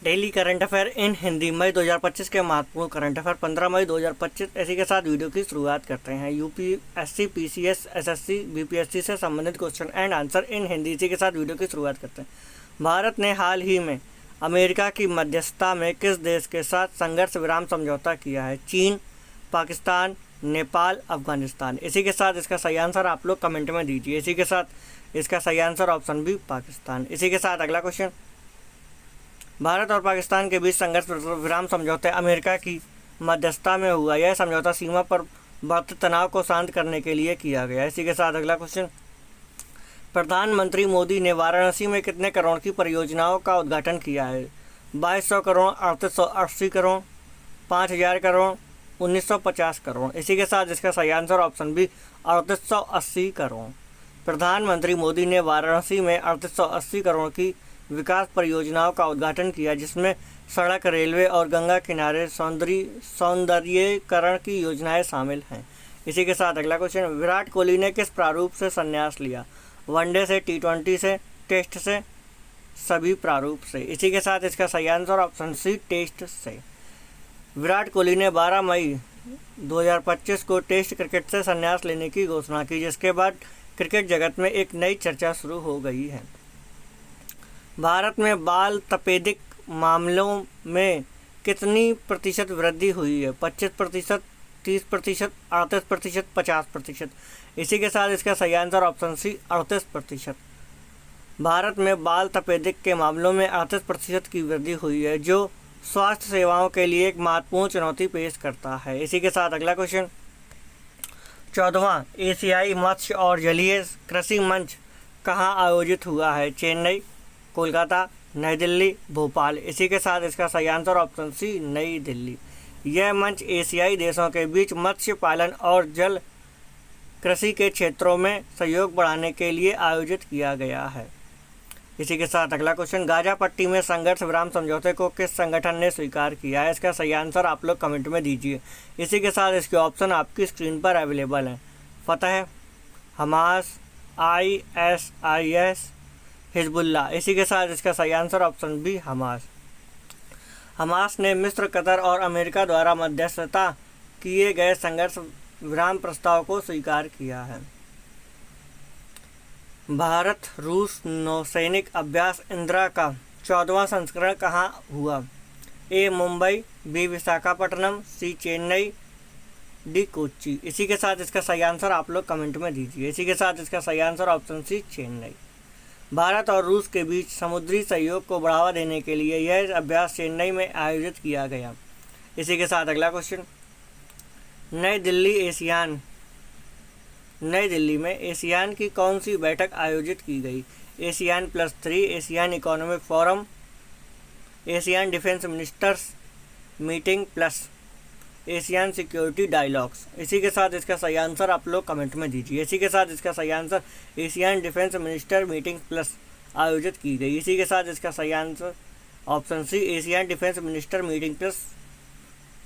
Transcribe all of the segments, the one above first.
Daily current affair इन हिंदी मई 2025 के महत्वपूर्ण current affair 15 मई 2025 इसी के साथ वीडियो की शुरुआत करते हैं। यूपीएससी, पीसीएस, एसएससी, बीपीएससी से संबंधित question and answer in Hindi इसी के साथ वीडियो की शुरुआत करते हैं। भारत ने हाल ही में अमेरिका की मध्यस्थता में किस देश के साथ संघर्ष विराम समझौता किया है? चीन, पाकिस्तान, नेपाल, अफगानिस्तान। इसी के साथ इसका सही आंसर आप लोग कमेंट में दीजिए। इसी के साथ इसका सही आंसर ऑप्शन बी पाकिस्तान। इसी के साथ अगला क्वेश्चन, भारत और पाकिस्तान के बीच संघर्ष विराम समझौते अमेरिका की मध्यस्थता में हुआ। यह समझौता सीमा पर बढ़ते तनाव को शांत करने के लिए किया गया। इसी के साथ अगला क्वेश्चन, प्रधानमंत्री मोदी ने वाराणसी में कितने करोड़ की परियोजनाओं का उद्घाटन किया है? 2200 करोड़, 3880 करोड़, 5000 करोड़, 1950 करोड़। इसी के साथ इसका सही आंसर ऑप्शन बी 3880 करोड़। प्रधानमंत्री मोदी ने वाराणसी में 3880 करोड़ की विकास परियोजनाओं का उद्घाटन किया, जिसमें सड़क, रेलवे और गंगा किनारे सौंदर्यीकरण की योजनाएं शामिल हैं। इसी के साथ अगला क्वेश्चन, विराट कोहली ने किस प्रारूप से संन्यास लिया? वनडे से, टी20 से, टेस्ट से, सभी प्रारूप से। इसी के साथ इसका सही आंसर ऑप्शन सी टेस्ट से। विराट कोहली ने 12 मई 2025 को टेस्ट क्रिकेट से संन्यास लेने की घोषणा की, जिसके बाद क्रिकेट जगत में एक नई चर्चा शुरू हो गई है। भारत में बाल तपेदिक मामलों में कितनी प्रतिशत वृद्धि हुई है? 25%, 30%, 38%, 50%। इसी के साथ इसका सही आंसर ऑप्शन सी 38%। भारत में बाल तपेदिक के मामलों में 38% की वृद्धि हुई है, जो स्वास्थ्य सेवाओं के लिए एक महत्वपूर्ण चुनौती पेश करता है। इसी के साथ अगला क्वेश्चन, 14वां एशियाई मत्स्य और जलीय कृषि मंच कहाँ आयोजित हुआ है? चेन्नई, कोलकाता, नई दिल्ली, भोपाल। इसी के साथ इसका सही आंसर ऑप्शन सी नई दिल्ली। यह मंच एशियाई देशों के बीच मत्स्य पालन और जल कृषि के क्षेत्रों में सहयोग बढ़ाने के लिए आयोजित किया गया है। इसी के साथ अगला क्वेश्चन, गाजा पट्टी में संघर्ष विराम समझौते को किस संगठन ने स्वीकार किया है? इसका सही आंसर आप लोग कमेंट में दीजिए। इसी के साथ इसके ऑप्शन आपकी स्क्रीन पर अवेलेबल हैं। फतह, हमास, ISIS, हिजबुल्लाह। इसी के साथ इसका सही answer option B Hamas. Hamas ने मिस्र, कतर और अमेरिका द्वारा मध्यस्थता किए गए संघर्ष विराम प्रस्ताव को स्वीकार किया है। भारत रूस नौसैनिक अभ्यास इंदिरा का 14वां संस्करण कहाँ हुआ? ए मुंबई, बी विशाखापट्टनम, सी चेन्नई, डी कोच्चि। इसी के साथ इसका सही आंसर आप लोग कमेंट में दीजिए। इसी के साथ इसका सही answer option C Chennai. Bharat और रूस के बीच समुद्री सहयोग को बढ़ावा देने के लिए यह अभ्यास चेन्नई में आयोजित किया गया। इसी के साथ अगला क्वेश्चन, नई दिल्ली में एशियान की कौन सी बैठक आयोजित की गई? ASEAN +3, ASEAN economic forum, ASEAN defence ministers meeting plus ASEAN security dialogues. इसी के साथ इसका सही आंसर आप लोग कमेंट में दीजिए। इसी के साथ इसका सही answer ASEAN defence minister meeting plus आयोजित की गई। इसी के साथ इसका सही answer option C ASEAN defence minister meeting plus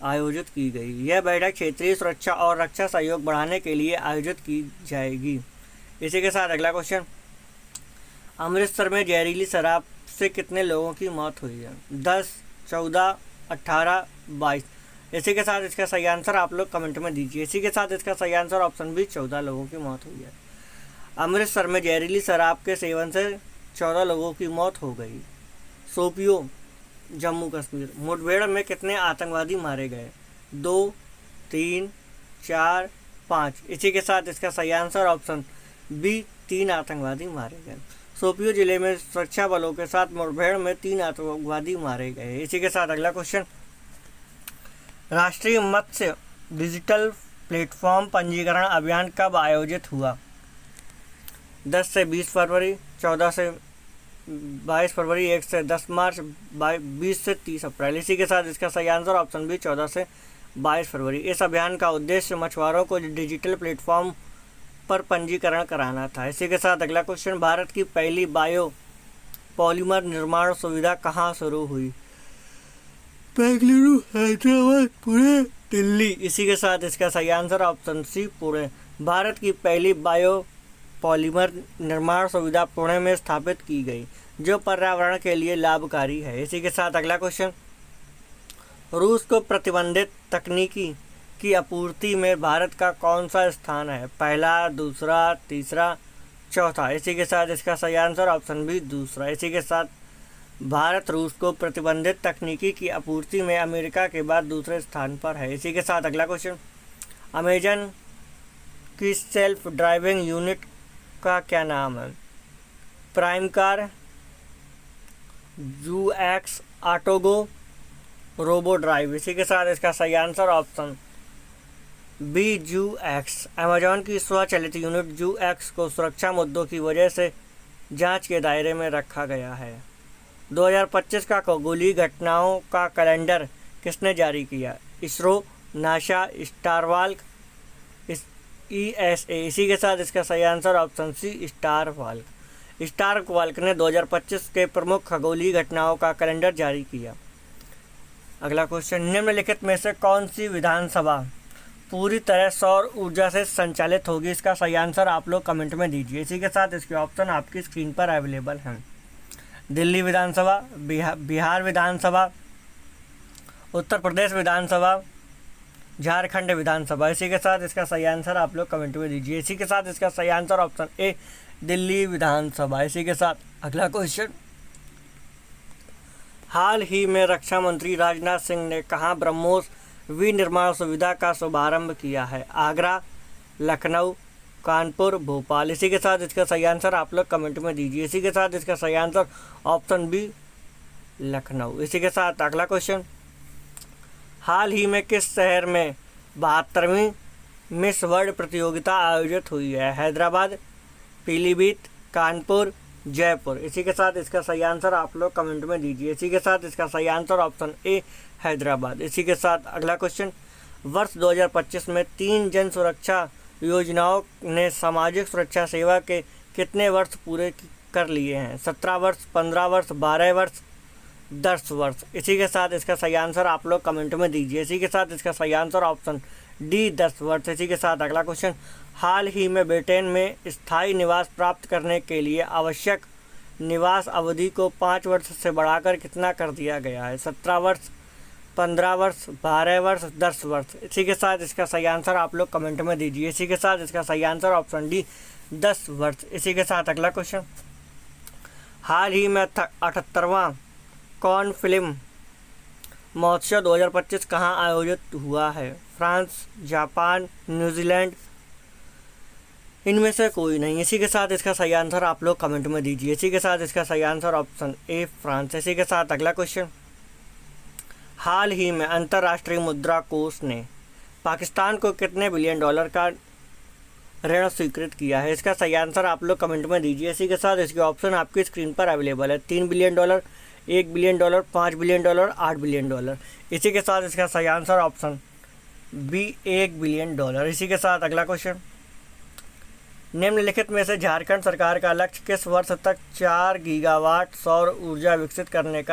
आयोजित की गई। यह बैठक क्षेत्रीय सुरक्षा और रक्षा सहयोग बढ़ाने के लिए आयोजित की जाएगी। इसी के साथ अगला क्वेश्चन, अमृतसर में जहरीली शराब से कितने लोगों की मौत हुई है? 10, 14, 18, 22। इसी के साथ इसका सही आंसर आप लोग कमेंट में दीजिए। इसी के साथ इसका सही आंसर ऑप्शन बी 14 लोगों की मौत हुई है। अमृतसर में जहरीली शराब के सेवन से 14 लोगों की मौत हो गई। शोपियो, जम्मू कश्मीर, मुठभेड़ में कितने आतंकवादी मारे गए? 2, 3, 4, 5। इसी के साथ इसका सही आंसर ऑप्शन बी 3 आतंकवादी मारे गए। शोपियो जिले में सुरक्षा बलों के साथ मुठभेड़ में 3 आतंकवादी मारे गए। इसी के साथ अगला क्वेश्चन, राष्ट्रीय मत्स्य डिजिटल प्लेटफॉर्म पंजीकरण अभियान कब आयोजित हुआ? 10 से 20 फरवरी, 14 से 22 फरवरी, 1 से 10 मार्च, 20 से 30 अप्रैल। इसी के साथ इसका सही आंसर ऑप्शन बी 14 से 22 फरवरी। इस अभियान का उद्देश्य मछुआरों को डिजिटल प्लेटफॉर्म पर पंजीकरण कराना था। इसी के साथ अगला क्वेश्चन, भारत की पहली बायो पॉलीमर निर्माण सुविधा कहाँ शुरू हुई? बेंगलुरु, हैदराबाद, पुणे, दिल्ली। इसी के साथ इसका सही आंसर ऑप्शन सी पुणे। भारत की पहली बायो पॉलीमर निर्माण सुविधा पुणे में स्थापित की गई, जो पर्यावरण के लिए लाभकारी है। इसी के साथ अगला क्वेश्चन, रूस को प्रतिबंधित तकनीकी की आपूर्ति में भारत का कौन सा स्थान है? पहला, दूसरा, तीसरा, चौथा। इसी के साथ इसका सही आंसर ऑप्शन बी दूसरा। इसी के साथ भारत रूस को प्रतिबंधित तकनीकी की आपूर्ति में अमेरिका के बाद दूसरे स्थान पर है। इसी के साथ अगला क्वेश्चन, अमेजन की सेल्फ ड्राइविंग यूनिट का क्या नाम है? Prime Car, UX AutoGo, Robo Drive. इसी के साथ इसका सही answer option B UX। Amazon की स्वचालित यूनिट UX को सुरक्षा मुद्दों की वजह से जांच के दायरे में रखा गया है। 2025 का खगोलीय घटनाओं का कैलेंडर किसने जारी किया? ISRO, NASA, StarWalk, ESA। इसी के साथ इसका सही आंसर ऑप्शन सी स्टारवाल्क। स्टारवाल्क ने 2025 के प्रमुख खगोलीय घटनाओं का कैलेंडर जारी किया। अगला क्वेश्चन, निम्नलिखित में से कौन सी विधानसभा पूरी तरह सौर ऊर्जा से संचालित होगी? इसका सही आंसर आप लोग कमेंट में दीजिए। इसी के साथ इसके ऑप्शन आपकी स्क्रीन पर अवेलेबल हैं। दिल्ली विधानसभा, बिहार विधानसभा, उत्तर प्रदेश विधानसभा, झारखंड विधानसभा। इसी के साथ इसका सही आंसर आप लोग कमेंट में दीजिए। इसी के साथ इसका सही आंसर ऑप्शन ए दिल्ली विधानसभा। इसी के साथ अगला क्वेश्चन, हाल ही में रक्षा मंत्री राजनाथ सिंह ने कहाँ ब्रह्मोस विनिर्माण सुविधा का शुभारंभ किया है? आगरा, लखनऊ, कानपुर, भोपाल। इसी के साथ इसका सही आंसर आप लोग कमेंट में दीजिए। इसी के साथ इसका सही आंसर ऑप्शन बी लखनऊ। इसी के साथ अगला क्वेश्चन, हाल ही में किस शहर में 72वीं मिस वर्ल्ड प्रतियोगिता आयोजित हुई है? हैदराबाद, पीलीभीत, कानपुर, जयपुर। इसी के साथ इसका सही आंसर आप लोग कमेंट में दीजिए। इसी के साथ इसका सही आंसर ऑप्शन ए हैदराबाद। इसी के साथ अगला क्वेश्चन, वर्ष 2025 में 3 जन सुरक्षा योजनाओं ने सामाजिक सुरक्षा सेवा के कितने वर्ष पूरे कर लिए हैं? 17 वर्ष, 15 वर्ष, 12 वर्ष, 10 वर्ष। इसी के साथ इसका सही आंसर आप लोग कमेंट में दीजिए। इसी के साथ इसका सही आंसर ऑप्शन डी 10 वर्ष। इसी के साथ अगला क्वेश्चन, हाल ही में ब्रिटेन में स्थायी निवास प्राप्त करने के लिए आवश्यक निवास अवधि को 5 वर्ष से बढ़ाकर कितना कर दिया गया है? 17 वर्ष, 15 वर्ष, 12 वर्ष, 10 वर्ष। इसी के साथ इसका सही आंसर आप लोग कमेंट में दीजिए। इसी के साथ इसका सही आंसर ऑप्शन डी 10 वर्ष। इसी के साथ अगला क्वेश्चन, हाल ही में 78वां कॉन फिल्म महोत्सव 2025 कहाँ आयोजित हुआ है? फ्रांस, जापान, न्यूजीलैंड, इनमें से कोई नहीं। इसी के साथ इसका सही आंसर आप लोग कमेंट में दीजिए। इसी के साथ इसका सही आंसर ऑप्शन ए फ्रांस। इसी के साथ अगला क्वेश्चन, हाल ही में अंतर्राष्ट्रीय मुद्रा कोष ने पाकिस्तान को कितने बिलियन डॉलर का ऋण स्वीकृत किया है? इसका सही आंसर आप लोग कमेंट में दीजिए। इसी के साथ इसके ऑप्शन आपकी स्क्रीन पर अवेलेबल है। 3 billion dollar, 1 billion dollar, 5 billion dollar, 8 billion dollar. इसी के साथ इसका सही answer option B 1 billion dollar. इसी के साथ अगला क्वेश्चन, निम्नलिखित में से झारखंड सरकार का लक्ष्य किस वर्ष तक 4 गीगावाट सौर ऊर्जा विकसित करने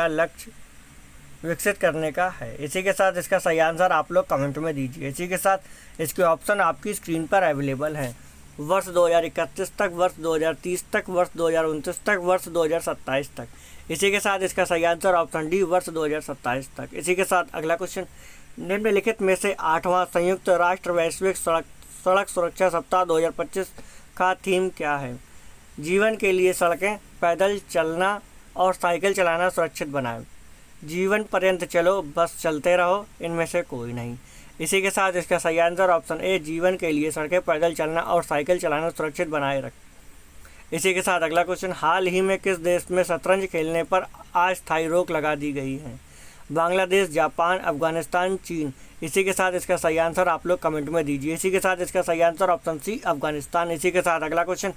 का है? इसी के साथ इसका सही आंसर आप लोग कमेंट में दीजिए। इसी के साथ इसके ऑप्शन आपकी स्क्रीन पर अवेलेबल हैं। वर्ष 2031 तक, वर्ष 2030 तक, वर्ष 2029 तक, वर्ष 2027 तक। इसी के साथ इसका सही आंसर ऑप्शन डी वर्ष 2027 तक। इसी के साथ अगला क्वेश्चन, निम्नलिखित में से 8वां संयुक्त राष्ट्र वैश्विक सड़क सुरक्षा सप्ताह 2025 का थीम क्या है? जीवन के लिए सड़कें, पैदल चलना और साइकिल चलाना सुरक्षित बनाएं। जीवन पर्यंत चलो, बस चलते रहो, इनमें से कोई नहीं। इसी के साथ इसका सही आंसर ऑप्शन ए जीवन के लिए सड़कें, पैदल चलना और साइकिल चलाना सुरक्षित बनाए रख। इसी के साथ अगला क्वेश्चन, हाल ही में किस देश में शतरंज खेलने पर अस्थायी रोक लगा दी गई है? बांग्लादेश, जापान, अफगानिस्तान, चीन। इसी के साथ इसका सही आंसर आप लोग कमेंट में दीजिए। इसी के साथ इसका सही आंसर ऑप्शन सी अफगानिस्तान। इसी के साथ अगला क्वेश्चन,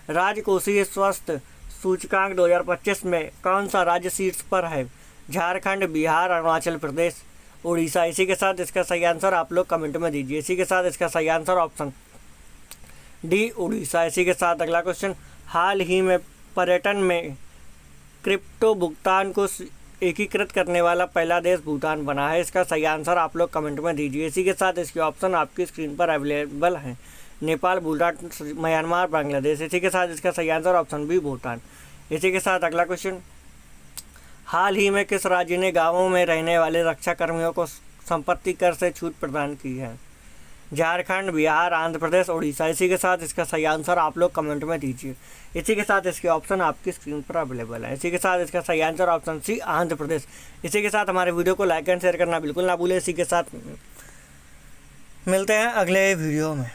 राजकोषीय स्वास्थ्य सूचकांक 2025 में कौन सा राज्य शीर्ष पर है? झारखंड, बिहार, अरुणाचल प्रदेश, उड़ीसा। इसी के साथ इसका सही आंसर आप लोग कमेंट में दीजिए। इसी के साथ इसका सही आंसर ऑप्शन डी उड़ीसा। इसी के साथ अगला क्वेश्चन, हाल ही में पर्यटन में क्रिप्टो भुगतान को एकीकृत करने वाला पहला देश भूटान बना है। इसका सही आंसर आप लोग कमेंट में दीजिए। इसी के साथ इसके ऑप्शन आपकी स्क्रीन पर अवेलेबल हैं। नेपाल, भूटान, म्यांमार, बांग्लादेश। इसी के साथ इसका सही आंसर ऑप्शन बी भूटान। इसी के साथ अगला क्वेश्चन, हाल ही में किस राज्य ने गांवों में रहने वाले रक्षा कर्मियों को संपत्ति कर से छूट प्रदान की है? झारखंड, बिहार, आंध्र प्रदेश, उड़ीसा। इसी के साथ इसका सही आंसर आप लोग कमेंट में दीजिए। इसी के साथ इसके ऑप्शन आपकी स्क्रीन पर अवेलेबल है। इसी के साथ इसका सही आंसर ऑप्शन सी, आंध्र प्रदेश। इसी के साथ हमारे वीडियो को लाइक एंड शेयर करना बिल्कुल ना भूलें। इसी के साथ मिलते हैं अगले वीडियो में।